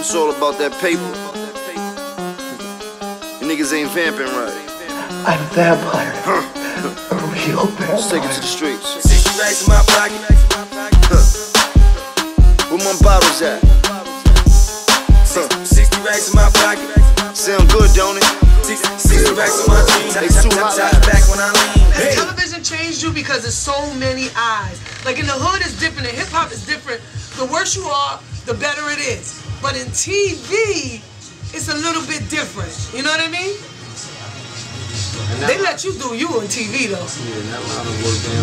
It's all about that paper. You niggas ain't vamping right. I'm a vampire. A real vampire. Let's take it to the streets. 60 racks in my pocket. Where my bottles at? 60 racks in my pocket. Sound good, don't it? 60 racks on my jeans. They too hot. Back when I lean. Hey. Television changed you because there's so many eyes. Like in the hood it's different, in hip hop it's different. The worse you are, the better it is. But in TV, it's a little bit different. You know what I mean? They let you do you on TV though. Yeah, in that line of work, they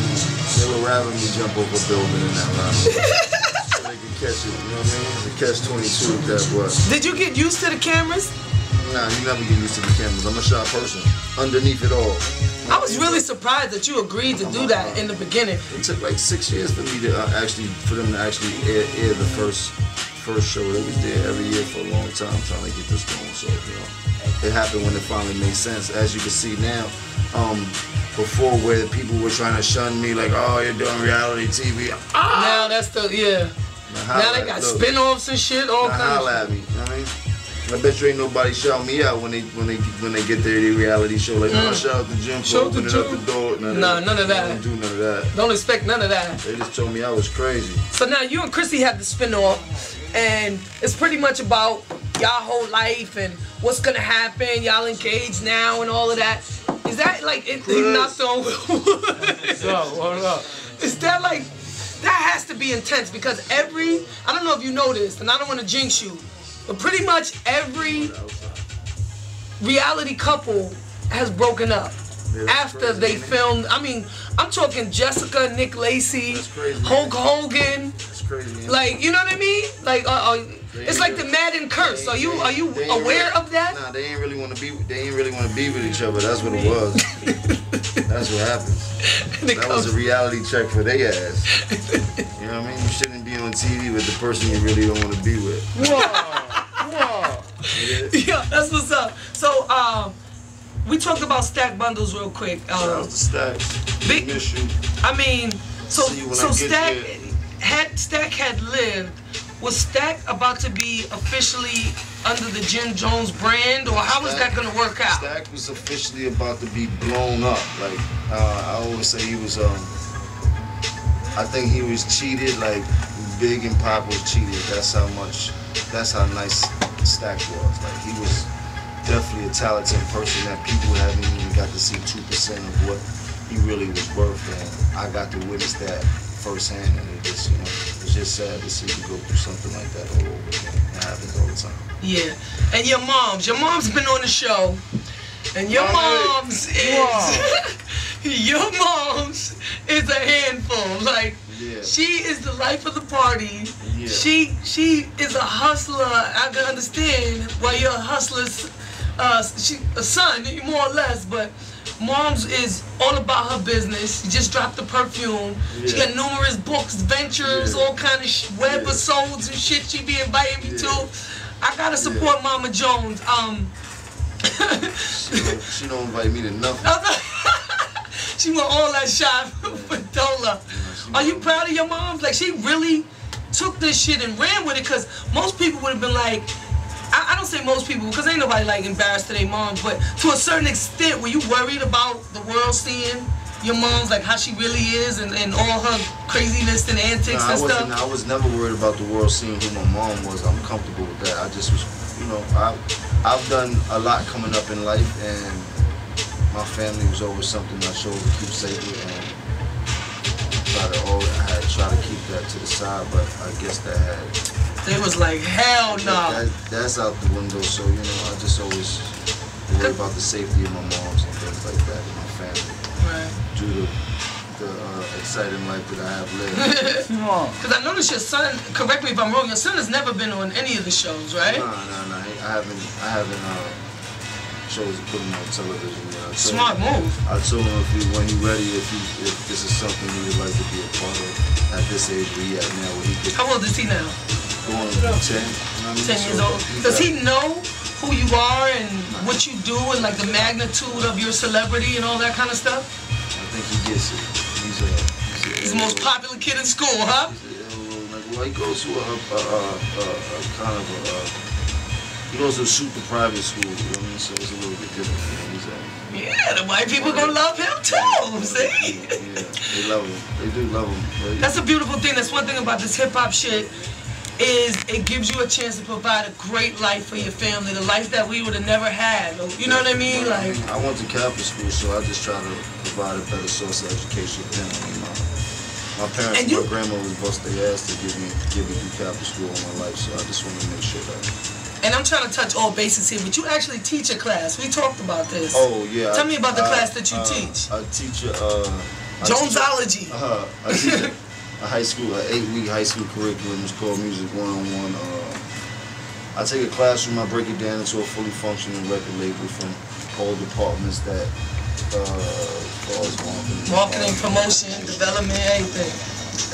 would rather me jump over a building in that line. So they could catch it, you know what I mean? The catch-22 if that was. Did you get used to the cameras? Nah, you never get used to the cameras. I'm a shy person. Underneath it all. I was really surprised that you agreed to do that in the beginning. It took like 6 years for me to for them to actually air the first show. They was there every year for a long time trying to get this going. So, you know, it happened when it finally made sense. As you can see now, before where people were trying to shun me like, oh, you're doing reality TV. Now that's the, yeah. Now they got spin-offs and shit, all kinds of shit. Holla at me, you know what I mean? I bet you ain't nobody shout me out when they get their reality show. Like, no, shout out the gym for opening up the door. No, none of that. Don't do none of that. Don't expect none of that. They just told me I was crazy. So now you and Chrissy have the spin-off, and it's pretty much about y'all whole life and what's gonna happen. Y'all engaged now and all of that. Is that like he knocked on? What's up? What up? Is that like that has to be intense because I don't know if you know this, and I don't want to jinx you. But pretty much every reality couple has broken up after they filmed. I mean, I'm talking Jessica, Nick Lacey, Hulk Hogan. That's crazy. Like, you know what I mean? Like, it's like the Madden curse. Are you aware of that? Nah, they ain't really want to be. They ain't really want to be with each other. That's what it was. That's what happens. That was a reality check for their ass. You know what I mean? You shouldn't be on TV with the person you really don't want to be with. Yeah, that's what's up. So, we talked about stack bundles real quick. Shout out to Stacks. Big Miss you. I mean, so Stack there. had lived. Was Stack about to be officially under the Mr.Jones brand, or how was that gonna work out? Stack was officially about to be blown up. Like I always say, he was. I think he was cheated. Like Big and Pop was cheated. That's how nice Stack was. Like he was definitely a talented person that people haven't even got to see 2% of what he really was worth, and I got to witness that firsthand, and it just, you know, it's just sad to see you go through something like that all over again. It happens all the time. Yeah, and your mom's been on the show, and your mom's is a handful. Like, yeah. She is the life of the party. Yeah. She is a hustler. I can understand why you're a hustler's a son, more or less, but Mom's is all about her business. She just dropped the perfume. Yeah. She got numerous books, ventures, all kind of web episodes and shit she be inviting me to. I gotta support Mama Jones. She don't invite me to nothing. She want all that shot for Dola. Are you proud of your mom? Like, she really took this shit and ran with it, because most people would have been like, I don't say most people, because ain't nobody like embarrassed to their moms, but to a certain extent, were you worried about the world seeing your mom's, like how she really is and all her craziness and antics and stuff? I was never worried about the world seeing who my mom was. I'm comfortable with that. I just was, you know, I've done a lot coming up in life, and my family was always something I chose to keep sacred, and I had to try to keep that to the side, but I guess that had... They was like, hell no. That's out the window, so, you know, I just always worry about the safety of my moms and things like that, and my family. Right. Due to the exciting life that I have lived. Because I noticed your son, correct me if I'm wrong, your son has never been on any of the shows, right? No. I haven't chose to put him on television. You know, Smart move. I told him when he's ready, if this is something he would like to be a part of at this age where he at now. How old is he now? Going 10. You know what I mean? 10 years old. Does he know who you are and what you do and like the magnitude of your celebrity and all that kind of stuff? I think he gets it. He's the most popular kid in school, huh? Well, he goes to a kind of a He goes to a super private school, you know what I mean? So it's a little bit different. You know, he's yeah, the white people gonna love him too. See? Yeah, they love him. They do love him. That's a beautiful thing. That's one thing about this hip hop shit. Is it gives you a chance to provide a great life for your family, the life that we would have never had. You know what I mean? Like, I went to Catholic school, so I just try to provide a better source of education for them. I mean, my parents and my grandma was bust their ass to give me through Catholic school all my life, so I just want to make sure that. And I'm trying to touch all bases here, but you actually teach a class. We talked about this. Oh yeah. Tell me about the class that you teach. I teach Jonesology. I teach a high school, an 8-week high school curriculum. It's called Music 101. I take a classroom, I break it down into a fully functioning record label from all departments that marketing, promotion, development, everything.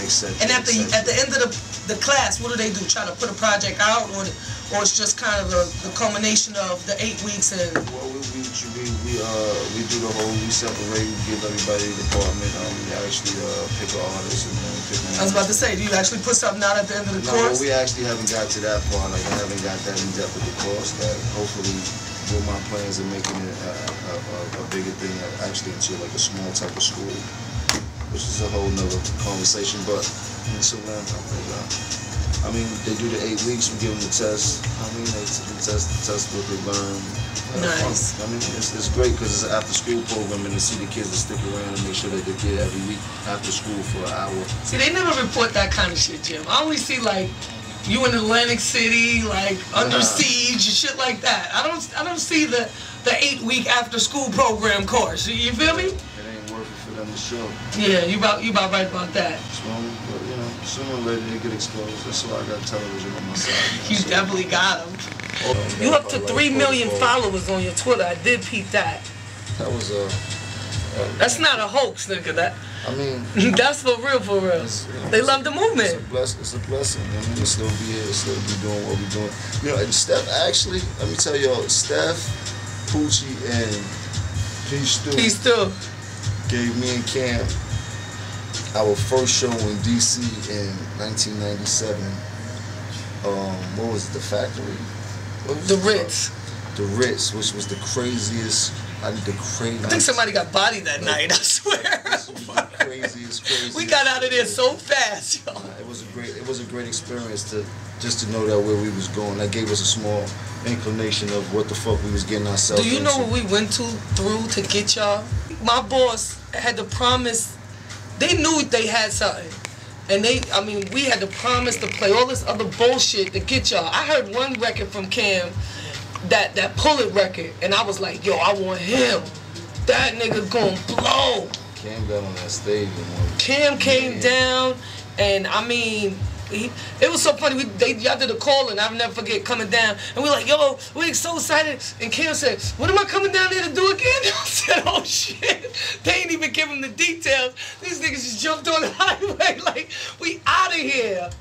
Etc. And at the end of the class, what do they do? Try to put a project out, or it's just kind of the culmination of the 8 weeks and. Well, we do the whole. We separate. We give everybody a department. We actually pick an artist and then pick. I was about to say, do you actually put something out at the end of the course? No, we actually haven't got to that part. Like I haven't got that in depth with the course. That hopefully, with my plans of making it a bigger thing, actually into like a small type of school, which is a whole nother conversation. But until then, I mean, they do the 8 weeks. We give them the test. I mean, they test what they learn. Nice. I mean, it's great because it's an after-school program, and to see the kids that stick around and make sure that they're there every week after school for an hour. See, they never report that kind of shit, Jim. I only see like you in Atlantic City, like under siege and shit like that. I don't see the 8-week after-school program course. You feel me? It ain't worth it for them to show. Yeah, you about right about that. So, but you know, sooner or later they get exposed. That's why I got television on my side. You definitely got them. You up to 3 million followers on your Twitter. I did peep that. That was that's not a hoax, nigga. That. I mean. That's for real, for real. They love the movement. It's a blessing. I mean, to still be here, still be doing what we're doing. You know, and Steph actually, let me tell y'all, Steph, Poochie, and Peace Stew gave me and Cam our first show in DC in 1997. What was it, the Factory? The Ritz. The Ritz, which was the craziest. I think somebody got bodied that night. I swear. Craziest. We got out of there so fast, yo. It was a great experience to know that where we was going. That gave us a small inclination of what the fuck we was getting ourselves into. Do you know what we went through to get y'all? My boss had to promise. They knew they had something. And we had to promise to play all this other bullshit to get y'all. I heard one record from Cam, that Pull It record, and I was like, yo, I want him. That nigga gon' blow. Cam got on that stage. Cam came down, and I mean, it was so funny. Y'all did a call, and I'll never forget coming down, and we're like, yo, we're so excited. And Cam said, what am I coming down there to do again? I said, oh shit. They ain't even give him the details. These niggas just jumped on the highway like, we out of here.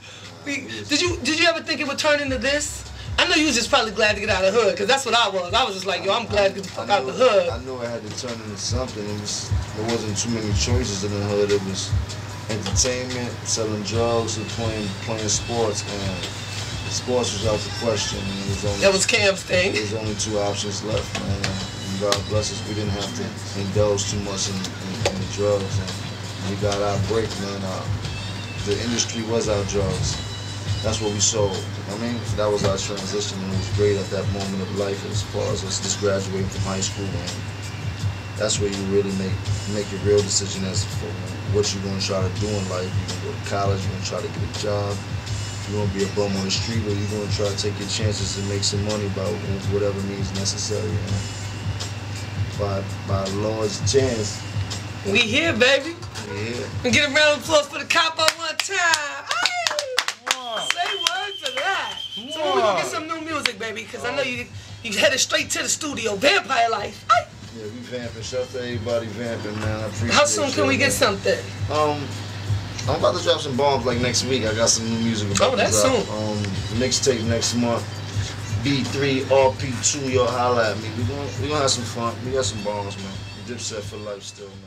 Did you ever think it would turn into this? I know you was just probably glad to get out of the hood, because that's what I was. I was just like, yo, I'm glad to get the fuck out of the hood. I knew I had to turn into something. There wasn't too many choices in the hood. It was entertainment, selling drugs, and playing sports, and sports was out the question. That was Cam's thing. There's only 2 options left, man. And God bless us, we didn't have to indulge too much in the drugs, and we got our break, man. The industry was our drugs. That's what we sold. I mean, that was our transition, and it was great at that moment of life as far as us just graduating from high school, and that's where you really make a real decision as for what you're going to try to do in life. You're going to go to college, you're going to try to get a job, you're going to be a bum on the street, or you're going to try to take your chances and make some money by whatever means necessary. And by Lord's chance. We here, baby. We here. And get a round of applause for the cop on one time. Say word to that. So we're gonna get some new music, baby, because I know you headed straight to the studio. Vampire Life. Aye. Yeah, we vamping. Shout out to everybody vamping, man. I appreciate it. How soon can we get something? I'm about to drop some bombs like next week. I got some new music about to drop. Soon. Mixtape next month. B3, RP2, y'all holla at me. We gonna have some fun. We got some bombs, man. Dipset for life still, man.